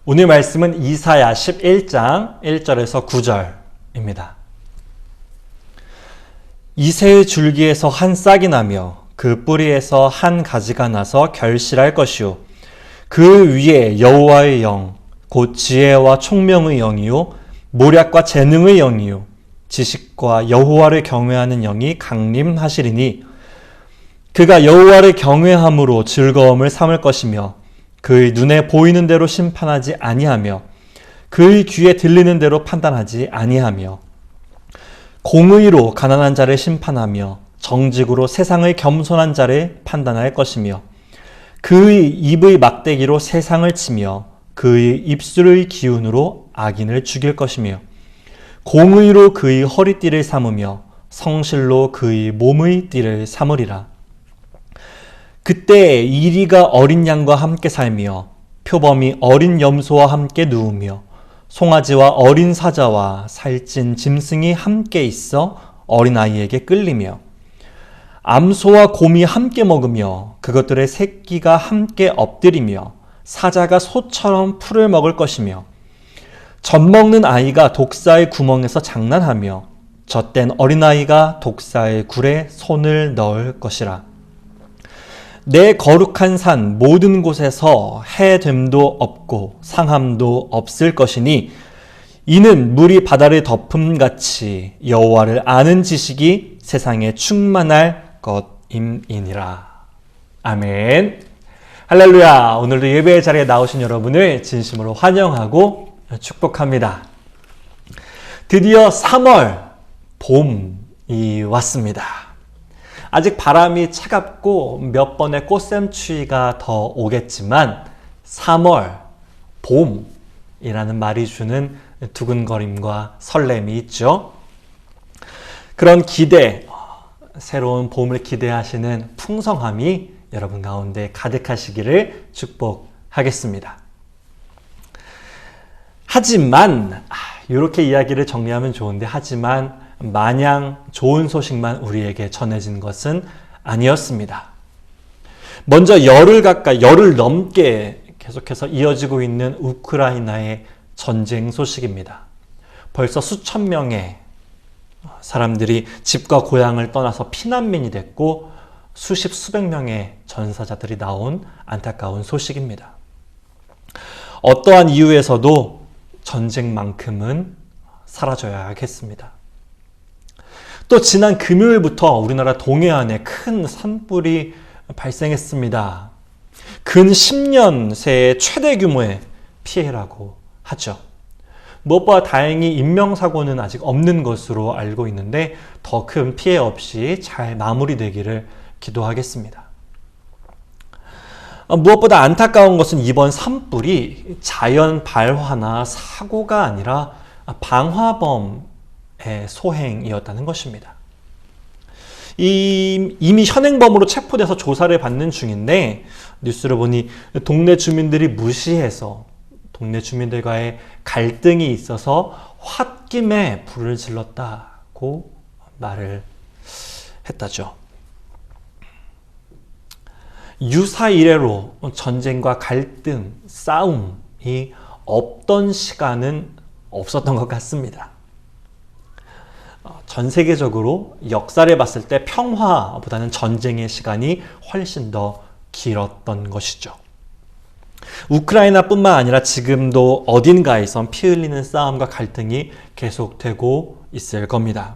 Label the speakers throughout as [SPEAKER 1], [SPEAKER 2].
[SPEAKER 1] 오늘 말씀은 이사야 11장 1절에서 9절입니다. 이새의 줄기에서 한 싹이 나며 그 뿌리에서 한 가지가 나서 결실할 것이요 그 위에 여호와의 영 곧 지혜와 총명의 영이요 모략과 재능의 영이요 지식과 여호와를 경외하는 영이 강림하시리니 그가 여호와를 경외함으로 즐거움을 삼을 것이며 그의 눈에 보이는 대로 심판하지 아니하며 그의 귀에 들리는 대로 판단하지 아니하며 공의로 가난한 자를 심판하며 정직으로 세상의 겸손한 자를 판단할 것이며 그의 입의 막대기로 세상을 치며 그의 입술의 기운으로 악인을 죽일 것이며 공의로 그의 허리띠를 삼으며 성실로 그의 몸의 띠를 삼으리라. 그때 이리가 어린 양과 함께 살며 표범이 어린 염소와 함께 누우며 송아지와 어린 사자와 살찐 짐승이 함께 있어 어린아이에게 끌리며 암소와 곰이 함께 먹으며 그것들의 새끼가 함께 엎드리며 사자가 소처럼 풀을 먹을 것이며 젖먹는 아이가 독사의 구멍에서 장난하며 젖된 어린아이가 독사의 굴에 손을 넣을 것이라. 내 거룩한 산 모든 곳에서 해됨도 없고 상함도 없을 것이니 이는 물이 바다를 덮음같이 여호와를 아는 지식이 세상에 충만할 것임이니라. 아멘. 할렐루야. 오늘도 예배의 자리에 나오신 여러분을 진심으로 환영하고 축복합니다. 드디어 3월 봄이 왔습니다. 아직 바람이 차갑고 몇 번의 꽃샘추위가 더 오겠지만 3월 봄이라는 말이 주는 두근거림과 설렘이 있죠. 그런 기대, 새로운 봄을 기대하시는 풍성함이 여러분 가운데 가득하시기를 축복하겠습니다. 하지만 이렇게 이야기를 정리하면 좋은데 하지만 마냥 좋은 소식만 우리에게 전해진 것은 아니었습니다. 먼저 열흘 넘게 계속해서 이어지고 있는 우크라이나의 전쟁 소식입니다. 벌써 수천 명의 사람들이 집과 고향을 떠나서 피난민이 됐고 수백 명의 전사자들이 나온 안타까운 소식입니다. 어떠한 이유에서도 전쟁만큼은 사라져야겠습니다. 또 지난 금요일부터 우리나라 동해안에 큰 산불이 발생했습니다. 근 10년 새의 최대 규모의 피해라고 하죠. 무엇보다 다행히 인명사고는 아직 없는 것으로 알고 있는데 더 큰 피해 없이 잘 마무리되기를 기도하겠습니다. 무엇보다 안타까운 것은 이번 산불이 자연 발화나 사고가 아니라 방화범의 소행이었다는 것입니다. 이미 현행범으로 체포돼서 조사를 받는 중인데 뉴스를 보니 동네 주민들이 무시해서 동네 주민들과의 갈등이 있어서 홧김에 불을 질렀다고 말을 했다죠. 유사 이래로 전쟁과 갈등, 싸움이 없던 시간은 없었던 것 같습니다. 전 세계적으로 역사를 봤을 때 평화보다는 전쟁의 시간이 훨씬 더 길었던 것이죠. 우크라이나뿐만 아니라 지금도 어딘가에선 피 흘리는 싸움과 갈등이 계속되고 있을 겁니다.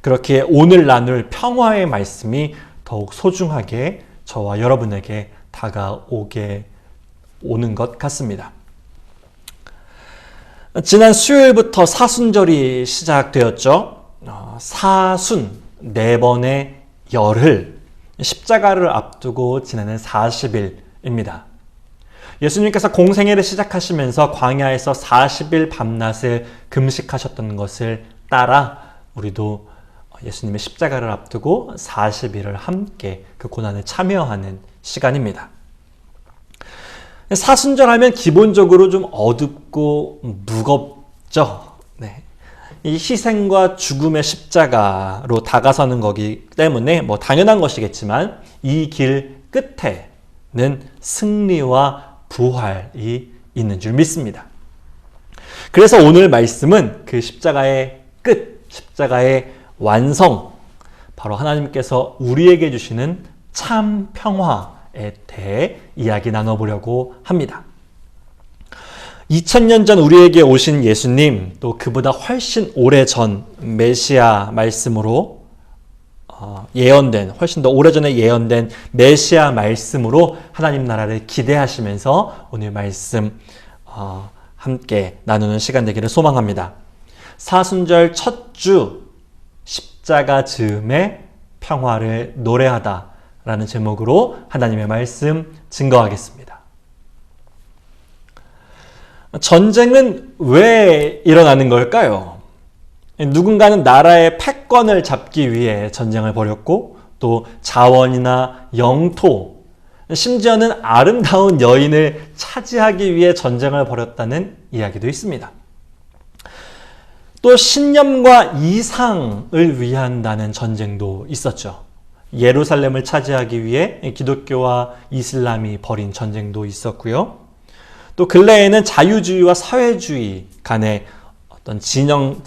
[SPEAKER 1] 그렇게 오늘 나눌 평화의 말씀이 더욱 소중하게 저와 여러분에게 오는 것 같습니다. 지난 수요일부터 사순절이 시작되었죠. 사순, 4번의 열흘, 십자가를 앞두고 지나는 40일입니다. 예수님께서 공생애를 시작하시면서 광야에서 40일 밤낮을 금식하셨던 것을 따라 우리도 예수님의 십자가를 앞두고 40일을 함께 그 고난에 참여하는 시간입니다. 사순절 하면 기본적으로 좀 어둡고 무겁죠. 네. 이 희생과 죽음의 십자가로 다가서는 거기 때문에 당연한 것이겠지만 이 길 끝에는 승리와 부활이 있는 줄 믿습니다. 그래서 오늘 말씀은 그 십자가의 끝, 십자가의 완성, 바로 하나님께서 우리에게 주시는 참 평화에 대해 이야기 나눠보려고 합니다. 2000년 전 우리에게 오신 예수님, 또 그보다 훨씬 오래전 메시아 말씀으로 예언된, 훨씬 더 오래전에 예언된 메시아 말씀으로 하나님 나라를 기대하시면서 오늘 말씀 함께 나누는 시간 되기를 소망합니다. 사순절 첫 주 십자가 즈음의 평화를 노래하다 라는 제목으로 하나님의 말씀 증거하겠습니다. 전쟁은 왜 일어나는 걸까요? 누군가는 나라의 패권을 잡기 위해 전쟁을 벌였고, 또 자원이나 영토, 심지어는 아름다운 여인을 차지하기 위해 전쟁을 벌였다는 이야기도 있습니다. 또 신념과 이상을 위한다는 전쟁도 있었죠. 예루살렘을 차지하기 위해 기독교와 이슬람이 벌인 전쟁도 있었고요. 또 근래에는 자유주의와 사회주의 간의 어떤 진영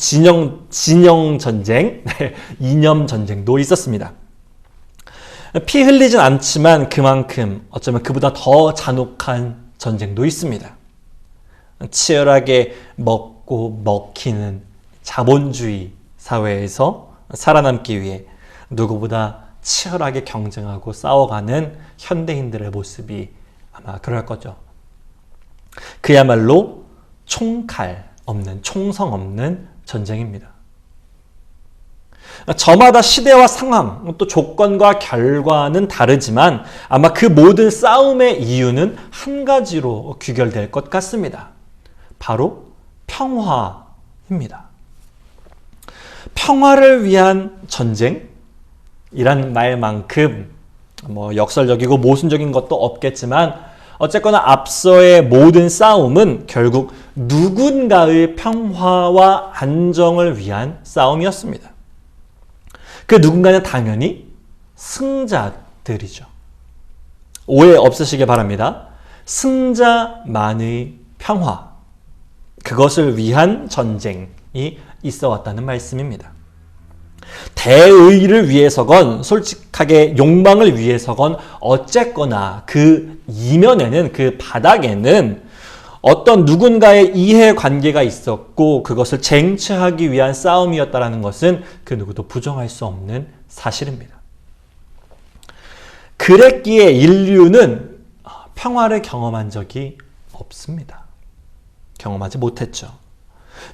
[SPEAKER 1] 전쟁, 이념 전쟁도 있었습니다. 피 흘리진 않지만 그만큼 어쩌면 그보다 더 잔혹한 전쟁도 있습니다. 치열하게 먹고 먹히는 자본주의 사회에서 살아남기 위해 누구보다 치열하게 경쟁하고 싸워가는 현대인들의 모습이 아마 그럴 거죠. 그야말로 총칼 없는, 총성 없는 전쟁입니다. 저마다 시대와 상황, 또 조건과 결과는 다르지만 아마 그 모든 싸움의 이유는 한 가지로 귀결될 것 같습니다. 바로 평화입니다. 평화를 위한 전쟁이란 말만큼 역설적이고 모순적인 것도 없겠지만 어쨌거나 앞서의 모든 싸움은 결국 누군가의 평화와 안정을 위한 싸움이었습니다. 그 누군가는 당연히 승자들이죠. 오해 없으시길 바랍니다. 승자만의 평화, 그것을 위한 전쟁이 있어 왔다는 말씀입니다. 대의를 위해서건 솔직하게 욕망을 위해서건 어쨌거나 그 이면에는, 그 바닥에는 어떤 누군가의 이해관계가 있었고 그것을 쟁취하기 위한 싸움이었다는 것은 그 누구도 부정할 수 없는 사실입니다. 그랬기에 인류는 평화를 경험한 적이 없습니다. 경험하지 못했죠.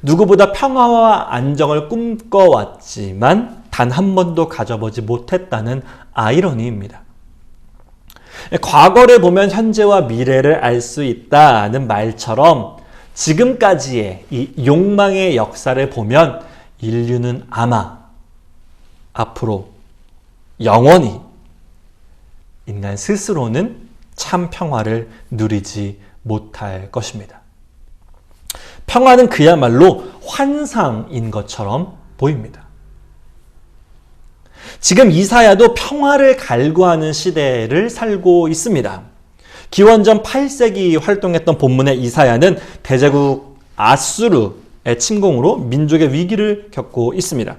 [SPEAKER 1] 누구보다 평화와 안정을 꿈꿔왔지만 단 한 번도 가져보지 못했다는 아이러니입니다. 과거를 보면 현재와 미래를 알 수 있다는 말처럼 지금까지의 이 욕망의 역사를 보면 인류는 아마 앞으로 영원히 인간 스스로는 참 평화를 누리지 못할 것입니다. 평화는 그야말로 환상인 것처럼 보입니다. 지금 이사야도 평화를 갈구하는 시대를 살고 있습니다. 기원전 8세기 활동했던 본문의 이사야는 대제국 아수르의 침공으로 민족의 위기를 겪고 있습니다.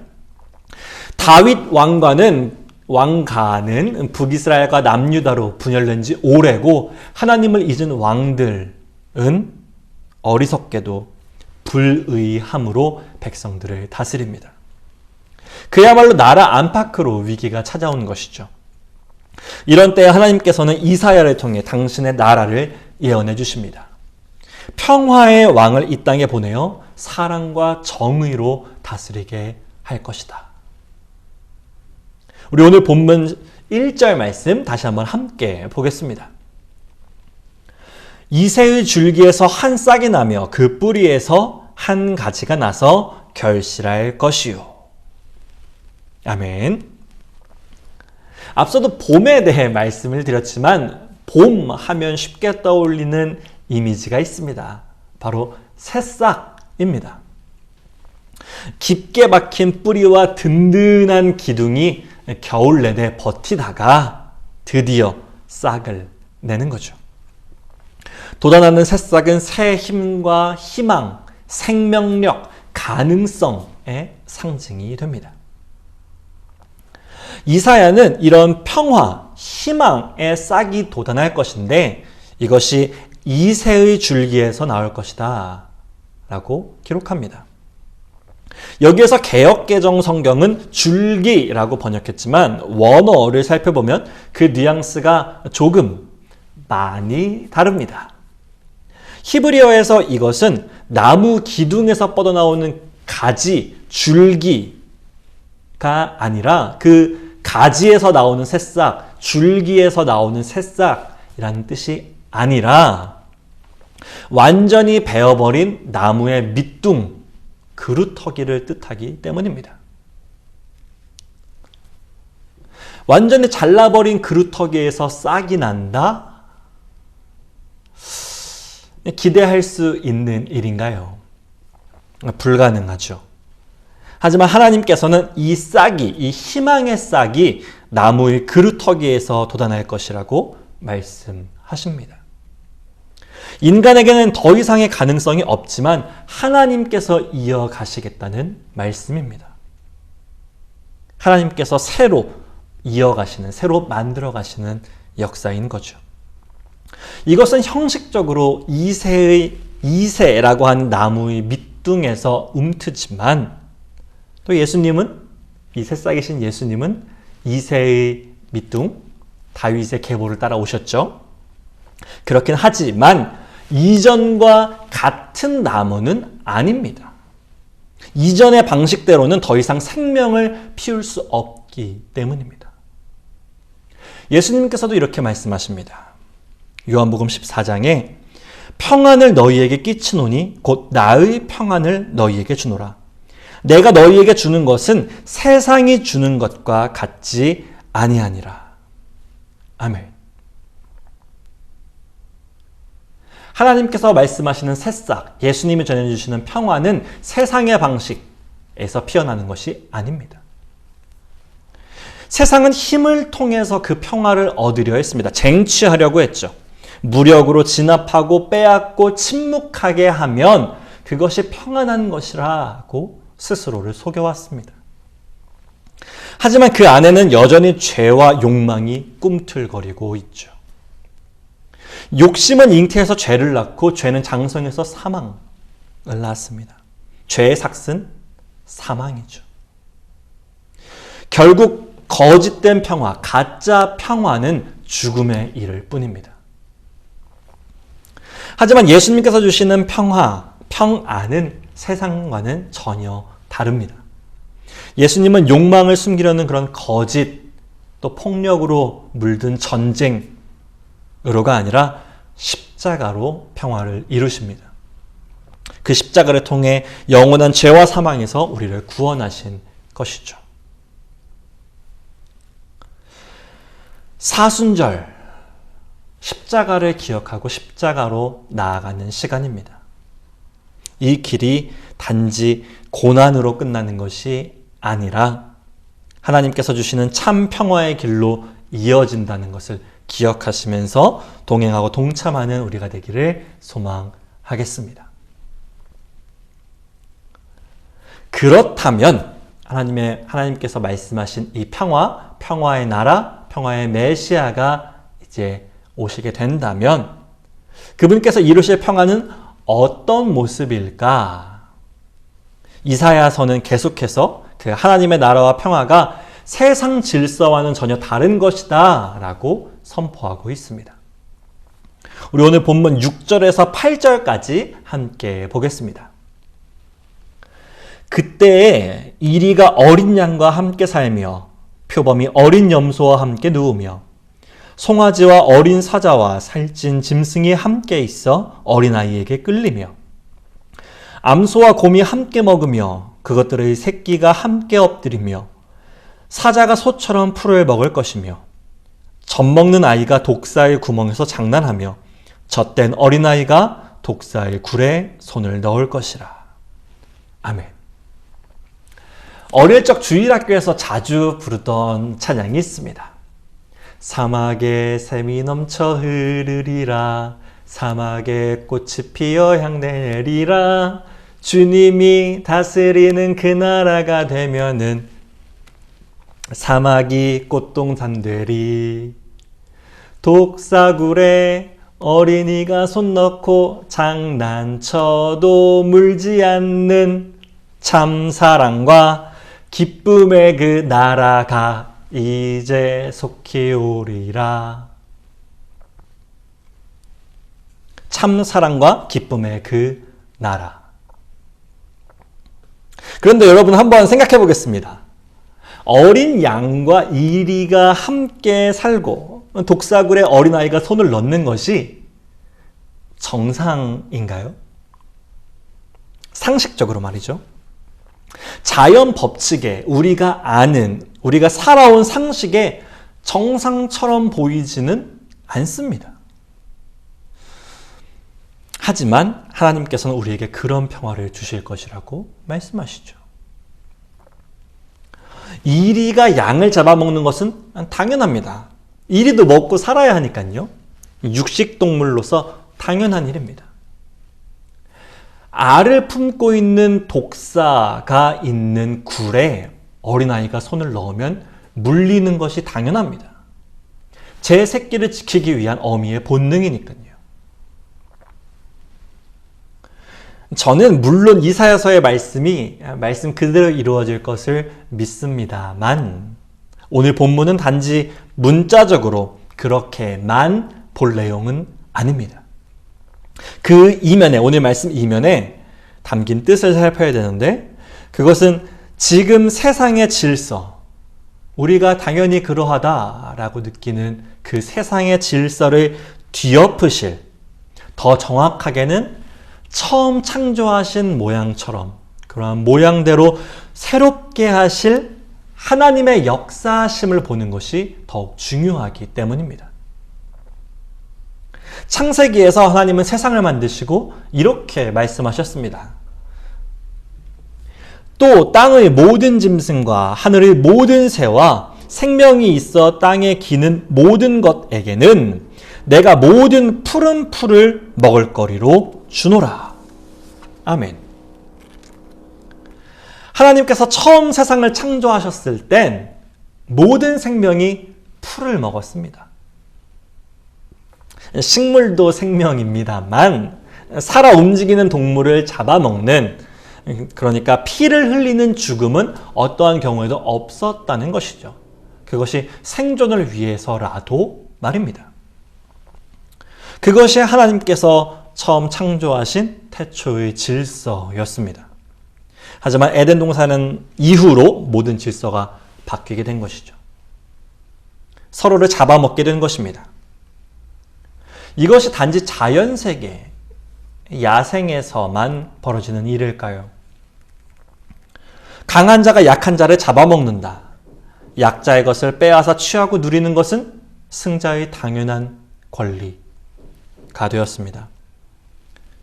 [SPEAKER 1] 다윗 왕가는 북이스라엘과 남유다로 분열된 지 오래고 하나님을 잊은 왕들은 어리석게도 불의함으로 백성들을 다스립니다. 그야말로 나라 안팎으로 위기가 찾아온 것이죠. 이런 때에 하나님께서는 이사야를 통해 당신의 나라를 예언해 주십니다. 평화의 왕을 이 땅에 보내어 사랑과 정의로 다스리게 할 것이다. 우리 오늘 본문 1절 말씀 다시 한번 함께 보겠습니다. 이새의 줄기에서 한 싹이 나며 그 뿌리에서 한 가지가 나서 결실할 것이요. 아멘. 앞서도 봄에 대해 말씀을 드렸지만 봄 하면 쉽게 떠올리는 이미지가 있습니다. 바로 새싹입니다. 깊게 박힌 뿌리와 든든한 기둥이 겨울 내내 버티다가 드디어 싹을 내는 거죠. 돋아나는 새싹은 새 힘과 희망, 생명력, 가능성의 상징이 됩니다. 이사야는 이런 평화, 희망의 싹이 돋아날 것인데 이것이 이새의 줄기에서 나올 것이다 라고 기록합니다. 여기에서 개역개정 성경은 줄기라고 번역했지만 원어를 살펴보면 그 뉘앙스가 조금 많이 다릅니다. 히브리어에서 이것은 나무 기둥에서 뻗어나오는 가지, 줄기가 아니라 그 가지에서 나오는 새싹, 줄기에서 나오는 새싹이라는 뜻이 아니라 완전히 베어버린 나무의 밑둥, 그루터기를 뜻하기 때문입니다. 완전히 잘라버린 그루터기에서 싹이 난다? 기대할 수 있는 일인가요? 불가능하죠. 하지만 하나님께서는 이 싹이, 이 희망의 싹이 나무의 그루터기에서 돋아날 것이라고 말씀하십니다. 인간에게는 더 이상의 가능성이 없지만 하나님께서 이어가시겠다는 말씀입니다. 하나님께서 새로 이어가시는, 새로 만들어가시는 역사인 거죠. 이것은 형식적으로 이새라고 하는 나무의 밑둥에서 움트지만 또 예수님은, 이 새싹이신 예수님은 이새의 밑둥, 다윗의 계보를 따라오셨죠. 그렇긴 하지만 이전과 같은 나무는 아닙니다. 이전의 방식대로는 더 이상 생명을 피울 수 없기 때문입니다. 예수님께서도 이렇게 말씀하십니다. 요한복음 14장에 평안을 너희에게 끼치노니 곧 나의 평안을 너희에게 주노라. 내가 너희에게 주는 것은 세상이 주는 것과 같지 아니하니라. 아멘. 하나님께서 말씀하시는 새싹, 예수님이 전해주시는 평화는 세상의 방식에서 피어나는 것이 아닙니다. 세상은 힘을 통해서 그 평화를 얻으려 했습니다. 쟁취하려고 했죠. 무력으로 진압하고 빼앗고 침묵하게 하면 그것이 평안한 것이라고 스스로를 속여왔습니다. 하지만 그 안에는 여전히 죄와 욕망이 꿈틀거리고 있죠. 욕심은 잉태에서 죄를 낳고 죄는 장성에서 사망을 낳습니다. 죄의 삭은 사망이죠. 결국 거짓된 평화, 가짜 평화는 죽음에 이를 뿐입니다. 하지만 예수님께서 주시는 평화, 평안은 세상과는 전혀 다릅니다. 예수님은 욕망을 숨기려는 그런 거짓, 또 폭력으로 물든 전쟁으로가 아니라 십자가로 평화를 이루십니다. 그 십자가를 통해 영원한 죄와 사망에서 우리를 구원하신 것이죠. 사순절, 십자가를 기억하고 십자가로 나아가는 시간입니다. 이 길이 단지 고난으로 끝나는 것이 아니라 하나님께서 주시는 참 평화의 길로 이어진다는 것을 기억하시면서 동행하고 동참하는 우리가 되기를 소망하겠습니다. 그렇다면 하나님께서 말씀하신 이 평화, 평화의 나라, 평화의 메시아가 이제 오시게 된다면 그분께서 이루실 평화는 어떤 모습일까? 이사야서는 계속해서 그 하나님의 나라와 평화가 세상 질서와는 전혀 다른 것이다 라고 선포하고 있습니다. 우리 오늘 본문 6절에서 8절까지 함께 보겠습니다. 그때에 이리가 어린 양과 함께 살며 표범이 어린 염소와 함께 누우며 송아지와 어린 사자와 살찐 짐승이 함께 있어 어린아이에게 끌리며 암소와 곰이 함께 먹으며 그것들의 새끼가 함께 엎드리며 사자가 소처럼 풀을 먹을 것이며 젖 먹는 아이가 독사의 구멍에서 장난하며 젖된 어린아이가 독사의 굴에 손을 넣을 것이라. 아멘. 어릴 적 주일학교에서 자주 부르던 찬양이 있습니다. 사막에 샘이 넘쳐 흐르리라 사막에 꽃이 피어 향내 내리라. 주님이 다스리는 그 나라가 되면은 사막이 꽃동산 되리. 독사굴에 어린이가 손 넣고 장난쳐도 물지 않는 참사랑과 기쁨의 그 나라가 이제 속히 오리라. 참사랑과 기쁨의 그 나라. 그런데 여러분 한번 생각해 보겠습니다. 어린 양과 이리가 함께 살고 독사굴에 어린아이가 손을 넣는 것이 정상인가요? 상식적으로 말이죠. 자연 법칙에 우리가 아는, 우리가 살아온 상식에 정상처럼 보이지는 않습니다. 하지만 하나님께서는 우리에게 그런 평화를 주실 것이라고 말씀하시죠. 이리가 양을 잡아먹는 것은 당연합니다. 이리도 먹고 살아야 하니까요. 육식동물로서 당연한 일입니다. 알을 품고 있는 독사가 있는 굴에 어린아이가 손을 넣으면 물리는 것이 당연합니다. 제 새끼를 지키기 위한 어미의 본능이니까요. 저는 물론 이사야서의 말씀 그대로 이루어질 것을 믿습니다만 오늘 본문은 단지 문자적으로 그렇게만 볼 내용은 아닙니다. 그 이면에, 오늘 말씀 이면에 담긴 뜻을 살펴야 되는데 그것은 지금 세상의 질서, 우리가 당연히 그러하다라고 느끼는 그 세상의 질서를 뒤엎으실, 더 정확하게는 처음 창조하신 모양처럼 그러한 모양대로 새롭게 하실 하나님의 역사심을 보는 것이 더욱 중요하기 때문입니다. 창세기에서 하나님은 세상을 만드시고 이렇게 말씀하셨습니다. 또 땅의 모든 짐승과 하늘의 모든 새와 생명이 있어 땅에 기는 모든 것에게는 내가 모든 푸른 풀을 먹을거리로 주노라. 아멘. 하나님께서 처음 세상을 창조하셨을 땐 모든 생명이 풀을 먹었습니다. 식물도 생명입니다만 살아 움직이는 동물을 잡아먹는, 그러니까 피를 흘리는 죽음은 어떠한 경우에도 없었다는 것이죠. 그것이 생존을 위해서라도 말입니다. 그것이 하나님께서 처음 창조하신 태초의 질서였습니다. 하지만 에덴 동산은 이후로 모든 질서가 바뀌게 된 것이죠. 서로를 잡아먹게 된 것입니다. 이것이 단지 자연세계, 야생에서만 벌어지는 일일까요? 강한 자가 약한 자를 잡아먹는다. 약자의 것을 빼앗아 취하고 누리는 것은 승자의 당연한 권리가 되었습니다.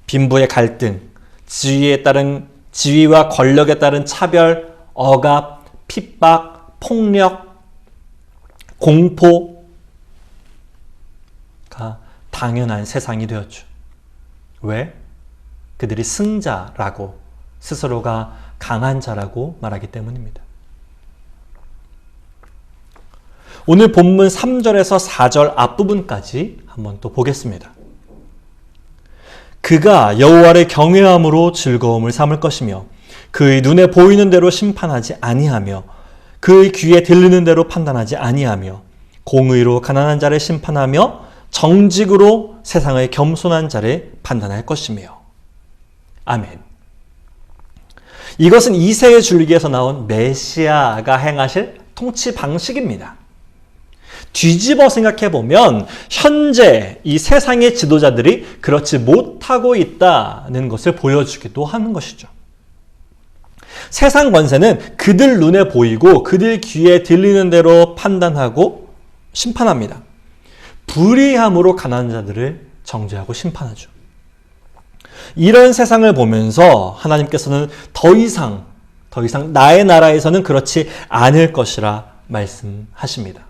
[SPEAKER 1] 빈부의 갈등, 지위와 권력에 따른 차별, 억압, 핍박, 폭력, 공포가 당연한 세상이 되었죠. 왜? 그들이 승자라고, 스스로가 강한 자라고 말하기 때문입니다. 오늘 본문 3절에서 4절 앞부분까지 한번 또 보겠습니다. 그가 여호와를 경외함으로 즐거움을 삼을 것이며 그의 눈에 보이는 대로 심판하지 아니하며 그의 귀에 들리는 대로 판단하지 아니하며 공의로 가난한 자를 심판하며 정직으로 세상의 겸손한 자를 판단할 것이며. 아멘. 이것은 이새의 줄기에서 나온 메시아가 행하실 통치 방식입니다. 뒤집어 생각해 보면 현재 이 세상의 지도자들이 그렇지 못하고 있다는 것을 보여주기도 하는 것이죠. 세상 권세는 그들 눈에 보이고 그들 귀에 들리는 대로 판단하고 심판합니다. 불의함으로 가난한 자들을 정죄하고 심판하죠. 이런 세상을 보면서 하나님께서는 더 이상 나의 나라에서는 그렇지 않을 것이라 말씀하십니다.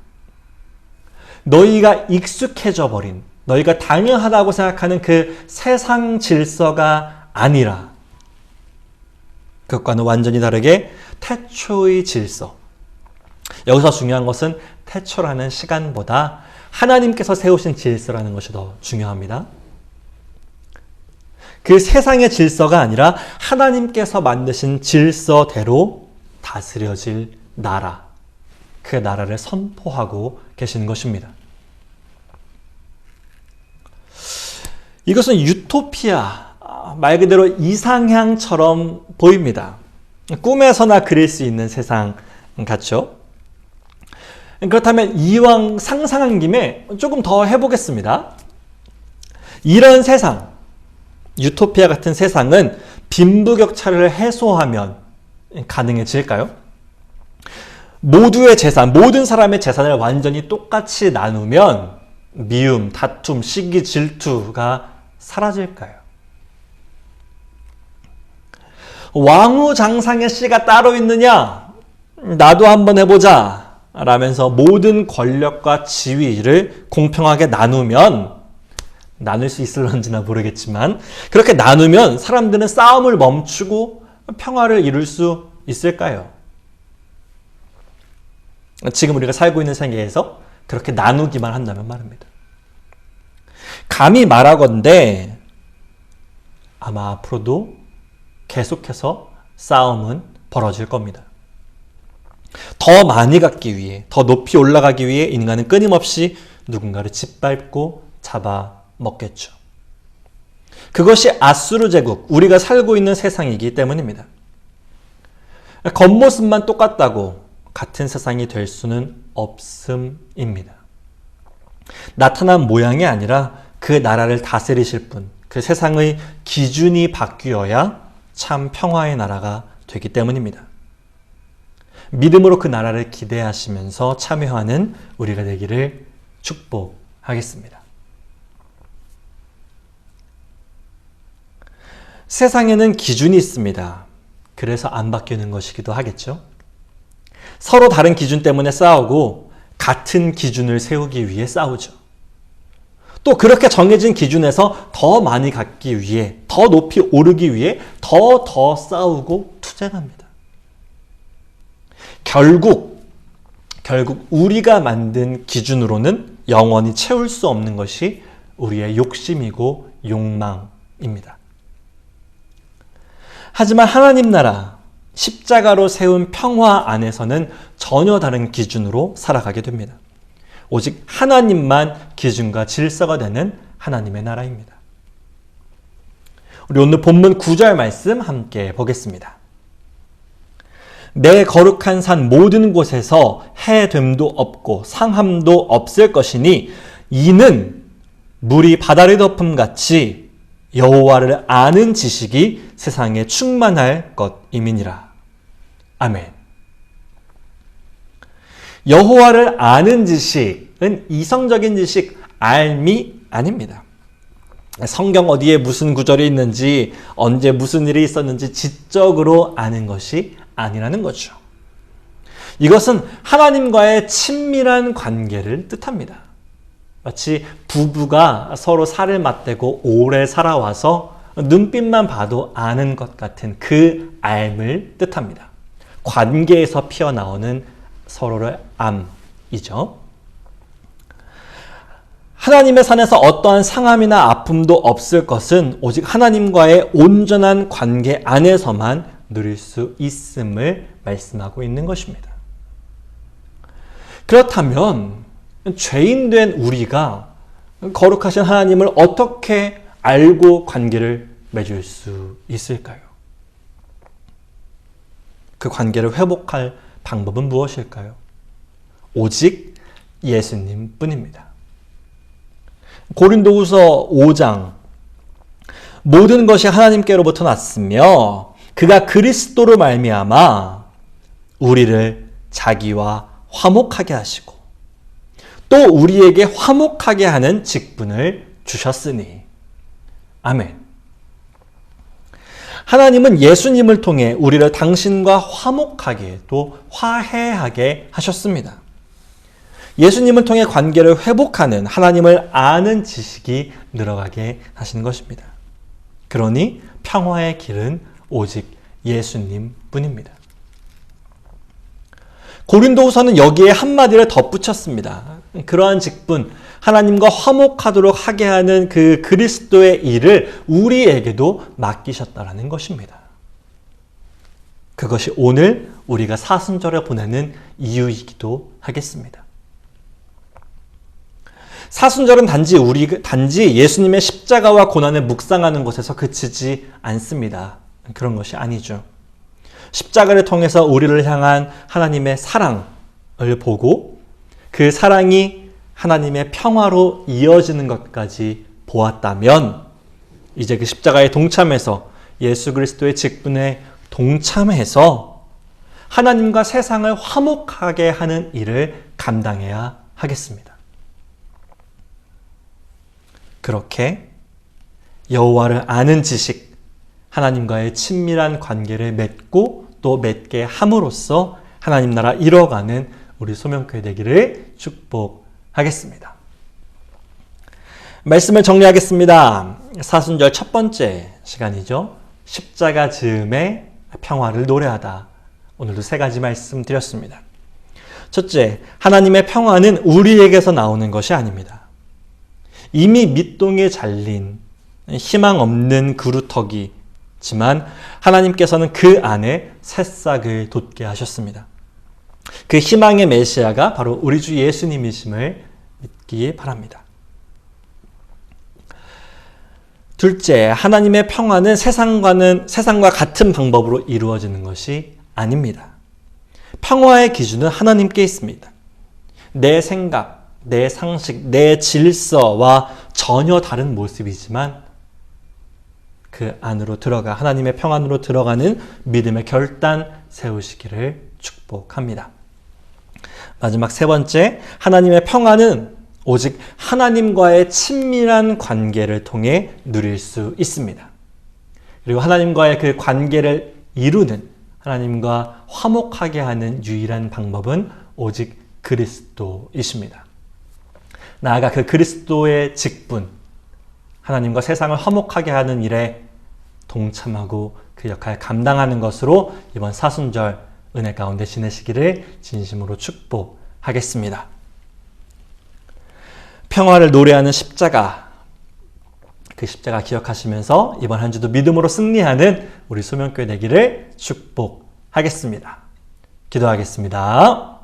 [SPEAKER 1] 너희가 익숙해져 버린, 너희가 당연하다고 생각하는 그 세상 질서가 아니라 그것과는 완전히 다르게 태초의 질서. 여기서 중요한 것은 태초라는 시간보다 하나님께서 세우신 질서라는 것이 더 중요합니다. 그 세상의 질서가 아니라 하나님께서 만드신 질서대로 다스려질 나라, 그 나라를 선포하고 계시는 것입니다. 이것은 유토피아, 말 그대로 이상향처럼 보입니다. 꿈에서나 그릴 수 있는 세상 같죠? 그렇다면 이왕 상상한 김에 조금 더 해보겠습니다. 이런 세상, 유토피아 같은 세상은 빈부격차를 해소하면 가능해질까요? 모두의 재산, 모든 사람의 재산을 완전히 똑같이 나누면 미움, 다툼, 시기, 질투가 사라질까요? 왕후장상의 씨가 따로 있느냐? 나도 한번 해보자 라면서 모든 권력과 지위를 공평하게 나눌 수 있을런지나 모르겠지만 그렇게 나누면 사람들은 싸움을 멈추고 평화를 이룰 수 있을까요? 지금 우리가 살고 있는 세계에서 그렇게 나누기만 한다면 말입니다. 감히 말하건대 아마 앞으로도 계속해서 싸움은 벌어질 겁니다. 더 많이 갖기 위해, 더 높이 올라가기 위해 인간은 끊임없이 누군가를 짓밟고 잡아먹겠죠. 그것이 아수르 제국, 우리가 살고 있는 세상이기 때문입니다. 겉모습만 똑같다고 같은 세상이 될 수는 없음입니다. 나타난 모양이 아니라 그 나라를 다스리실 분, 그 세상의 기준이 바뀌어야 참 평화의 나라가 되기 때문입니다. 믿음으로 그 나라를 기대하시면서 참여하는 우리가 되기를 축복하겠습니다. 세상에는 기준이 있습니다. 그래서 안 바뀌는 것이기도 하겠죠. 서로 다른 기준 때문에 싸우고 같은 기준을 세우기 위해 싸우죠. 또 그렇게 정해진 기준에서 더 많이 갖기 위해, 더 높이 오르기 위해 더 싸우고 투쟁합니다. 결국 우리가 만든 기준으로는 영원히 채울 수 없는 것이 우리의 욕심이고 욕망입니다. 하지만 하나님 나라, 십자가로 세운 평화 안에서는 전혀 다른 기준으로 살아가게 됩니다. 오직 하나님만 기준과 질서가 되는 하나님의 나라입니다. 우리 오늘 본문 9절 말씀 함께 보겠습니다. 내 거룩한 산 모든 곳에서 해됨도 없고 상함도 없을 것이니 이는 물이 바다를 덮음같이 여호와를 아는 지식이 세상에 충만할 것임이니라. 아멘. 여호와를 아는 지식은 이성적인 지식, 알미 아닙니다. 성경 어디에 무슨 구절이 있는지, 언제 무슨 일이 있었는지 지적으로 아는 것이 아니라는 거죠. 이것은 하나님과의 친밀한 관계를 뜻합니다. 마치 부부가 서로 살을 맞대고 오래 살아와서 눈빛만 봐도 아는 것 같은 그 알을 뜻합니다. 관계에서 피어나오는 서로를 암이죠. 하나님의 산에서 어떠한 상함이나 아픔도 없을 것은 오직 하나님과의 온전한 관계 안에서만 누릴 수 있음을 말씀하고 있는 것입니다. 그렇다면 죄인된 우리가 거룩하신 하나님을 어떻게 알고 관계를 맺을 수 있을까요? 그 관계를 회복할 방법은 무엇일까요? 오직 예수님 뿐입니다. 고린도후서 5장, 모든 것이 하나님께로부터 났으며 그가 그리스도로 말미암아 우리를 자기와 화목하게 하시고 또 우리에게 화목하게 하는 직분을 주셨으니. 아멘. 하나님은 예수님을 통해 우리를 당신과 화목하게 또 화해하게 하셨습니다. 예수님을 통해 관계를 회복하는 하나님을 아는 지식이 늘어가게 하시는 것입니다. 그러니 평화의 길은 오직 예수님 뿐입니다. 고린도후서는 여기에 한마디를 덧붙였습니다. 그러한 직분, 하나님과 화목하도록 하게 하는 그 그리스도의 일을 우리에게도 맡기셨다라는 것입니다. 그것이 오늘 우리가 사순절을 보내는 이유이기도 하겠습니다. 사순절은 단지 예수님의 십자가와 고난을 묵상하는 것에서 그치지 않습니다. 그런 것이 아니죠. 십자가를 통해서 우리를 향한 하나님의 사랑을 보고 그 사랑이 하나님의 평화로 이어지는 것까지 보았다면 이제 그 십자가에 동참해서 예수 그리스도의 직분에 동참해서 하나님과 세상을 화목하게 하는 일을 감당해야 하겠습니다. 그렇게 여호와를 아는 지식, 하나님과의 친밀한 관계를 맺고 또 맺게 함으로써 하나님 나라 이뤄가는 우리 소명교회 되기를 축복하겠습니다. 말씀을 정리하겠습니다. 사순절 첫 번째 시간이죠. 십자가 즈음의 평화를 노래하다. 오늘도 세 가지 말씀 드렸습니다. 첫째, 하나님의 평화는 우리에게서 나오는 것이 아닙니다. 이미 밑동에 잘린 희망 없는 그루터기지만 하나님께서는 그 안에 새싹을 돋게 하셨습니다. 그 희망의 메시아가 바로 우리 주 예수님이심을 믿기 바랍니다. 둘째, 하나님의 평화는 세상과 같은 방법으로 이루어지는 것이 아닙니다. 평화의 기준은 하나님께 있습니다. 내 생각, 내 상식, 내 질서와 전혀 다른 모습이지만 그 안으로 들어가 하나님의 평안으로 들어가는 믿음의 결단 세우시기를 축복합니다. 마지막 세 번째, 하나님의 평안은 오직 하나님과의 친밀한 관계를 통해 누릴 수 있습니다. 그리고 하나님과의 그 관계를 이루는 하나님과 화목하게 하는 유일한 방법은 오직 그리스도이십니다. 나아가 그 그리스도의 직분, 하나님과 세상을 화목하게 하는 일에 동참하고 그 역할을 감당하는 것으로 이번 사순절 은혜 가운데 지내시기를 진심으로 축복하겠습니다. 평화를 노래하는 십자가, 그 십자가 기억하시면서 이번 한 주도 믿음으로 승리하는 우리 소명교회 되기를 축복하겠습니다. 기도하겠습니다.